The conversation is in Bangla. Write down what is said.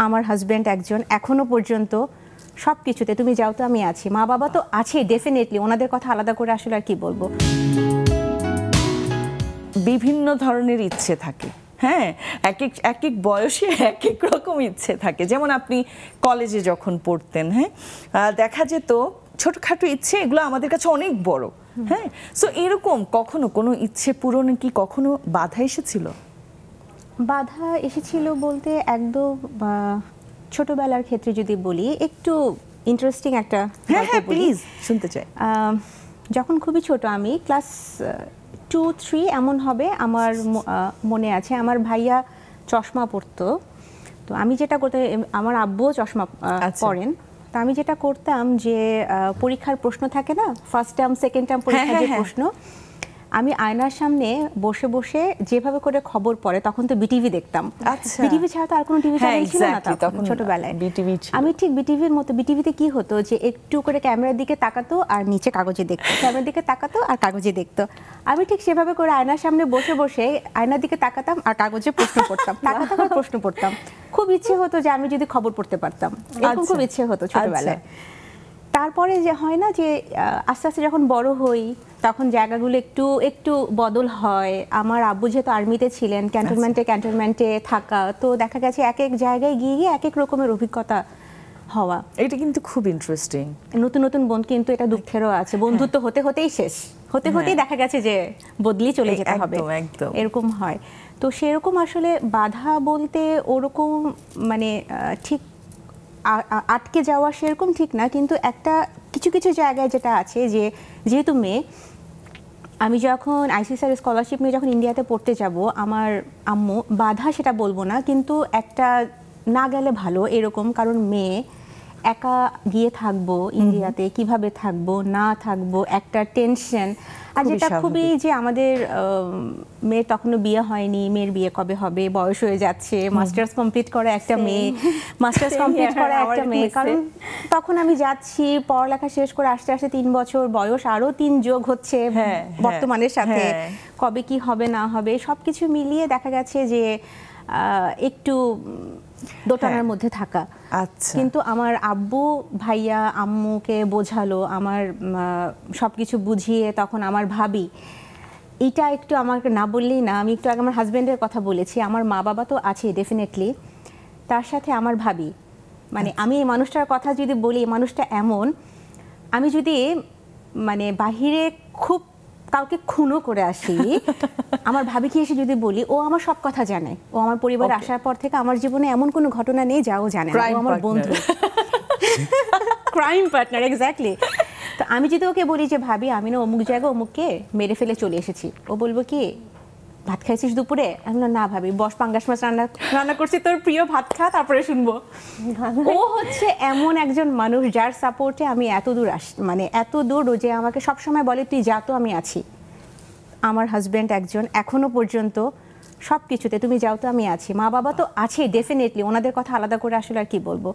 আমার হাজব্যান্ড একজন, এখনো পর্যন্ত সব কিছুতে তুমি যাও তো আমি আছি। মা বাবা তো আছেই ডেফিনেটলি, ওনাদের কথা আলাদা করে আসলে আর কি বলবো। বিভিন্ন ধরনের ইচ্ছে থাকে, হ্যাঁ, এক এক বয়সে এক এক রকম ইচ্ছে থাকে। যেমন আপনি কলেজে যখন পড়তেন, হ্যাঁ, দেখা যেত ছোটখাটো ইচ্ছে এগুলো আমাদের কাছে অনেক বড়, হ্যাঁ। সো এরকম কখনো কোনো ইচ্ছে পূরণে কি কখনো বাধা এসেছিল? বাধা এসেছিল বলতে একদম ছোটবেলার ক্ষেত্রে যদি বলি, একটু ইন্টারেস্টিং একটা, হ্যাঁ হ্যাঁ প্লিজ শুনতে চাই। যখন খুবই ছোট, আমি ক্লাস 2-3 এমন হবে, আমার মনে আছে আমার ভাইয়া চশমা পরতো। তো আমি যেটা করতে, আমার আব্বুও চশমা পরেন, তো আমি যেটা করতাম যে পরীক্ষার প্রশ্ন থাকে না, ফার্স্ট টার্ম সেকেন্ড টার্ম পরীক্ষার যে প্রশ্ন, আমি আয়নার সামনে বসে বসে যেভাবে করে খবর পড়ে, তখন তো বিটিভি দেখতাম। বিটিভি ছাড়া তো আর কোনো টিভি চ্যানেল ছিল না তখন ছোটবেলায়। আমি ঠিক বিটিভির মতো, বিটিভিতে কি হতো যে একটু করে ক্যামেরার দিকে তাকাতো আর নিচে কাগজে দেখতো, ক্যামেরার দিকে তাকাতো আর কাগজে দেখতো। আমি ঠিক সেভাবে করে আয়নার সামনে বসে বসে আয়নার দিকে তাকাতাম আর কাগজে প্রশ্ন পড়তাম, তাকাতাম আর প্রশ্ন পড়তাম। খুব ইচ্ছে হতো যে আমি যদি খবর পড়তে পারতাম, এরকম খুব ইচ্ছে হতো ছোটবেলায়। তারপরে যে হয় না যে আস্তে আস্তে যখন বড় হই, তখন জায়গাগুলো একটু একটু বদল হয়। আমার আব্বু যেহেতু আর্মিতে ছিলেন, ক্যান্টনমেন্টে থাকা, তো দেখা গেছে এক এক জায়গায় গিয়ে গিয়ে এক এক রকমের অভিজ্ঞতা হওয়া। এটা কিন্তু খুব ইন্টারেস্টিং। নতুন নতুন বন্ধু, কিন্তু এটা দুঃখেরও আছে, বন্ধুত্ব হতে হতেই শেষ, হতে হতেই দেখা গেছে যে বদলি চলে যেতে হবে, এরকম হয়। তো সেরকম আসলে বাধা বলতে ওরকম মানে ঠিক আটকে যাওয়া সেরকম ঠিক না, কিন্তু একটা কিছু কিছু জায়গায় যেটা আছে যে যেহেতু মেয়ে, আমি যখন আইসিএসআর স্কলারশিপ নিয়ে যখন ইন্ডিয়াতে পড়তে যাব, আমার আম্মু, বাধা সেটা বলবো না, কিন্তু একটা না গেলে ভালো এরকম, কারণ মেয়ে একা গিয়ে থাকবো ইন্ডিয়াতে, কিভাবে থাকবো না থাকবো, একটা টেনশন। আর যেটা খুবই যে আমাদের মেয়ের তখনও বিয়ে হয়নি, মেয়ের বিয়ে কবে হবে, বয়স হয়ে যাচ্ছে, মাস্টার্স কমপ্লিট করা একটা মেয়ে, কারণ তখন আমি যাচ্ছি পড়ালেখা শেষ করে আসতে আসতে 3 বছর, বয়স আরো 3 যোগ হচ্ছে বর্তমানের সাথে, কবে কি হবে না হবে সবকিছু মিলিয়ে দেখা গেছে যে একটু দোটানার মধ্যে থাকা। কিন্তু আমার আব্বু ভাইয়া আম্মুকে বোঝালো, আমার সবকিছু বুঝিয়ে, তখন আমার ভাবি, এটা একটু আমাকে না বললেই না, আমি একটু আগে আমার হাজব্যান্ডের কথা বলেছি, আমার মা বাবা তো আছে ডেফিনেটলি, তার সাথে আমার ভাবি, মানে আমি এই মানুষটার কথা যদি বলি, এই মানুষটা এমন, আমি যদি মানে বাহিরে খুব কাউকে খুনও করে আসি, আমার ভাবিকে এসে যদি বলি, ও আমার সব কথা জানে, ও আমার পরিবারে আসার পর থেকে আমার জীবনে এমন কোনো ঘটনা নেই যা ও জানে না, ও আমার বন্ধু, ক্রাইম পার্টনার, এক্স্যাক্টলি। তো আমি যদি ওকে বলি যে ভাবি আমি না অমুক জায়গায় অমুককে মেরে ফেলে চলে এসেছি, ও বলবো কি ভাত খাইছিস দুপুরে? আমি না ভাবি, বস পাঙ্গাস মাছ রান্না করছি, তোর প্রিয় ভাত খা, তারপরে শুনবো। ও হচ্ছে এমন একজন মানুষ যার সাপোর্টে আমি এত দূর মানে এত দূর, যে আমাকে সবসময় বলে তুই যা তো আমি আছি। আমার হাজব্যান্ড একজন, এখনো পর্যন্ত সব কিছুতে তুমি যাও তো আমি আছি। মা বাবা তো আছেই ডেফিনেটলি, ওনাদের কথা আলাদা করে আসলে আর কি বলবো।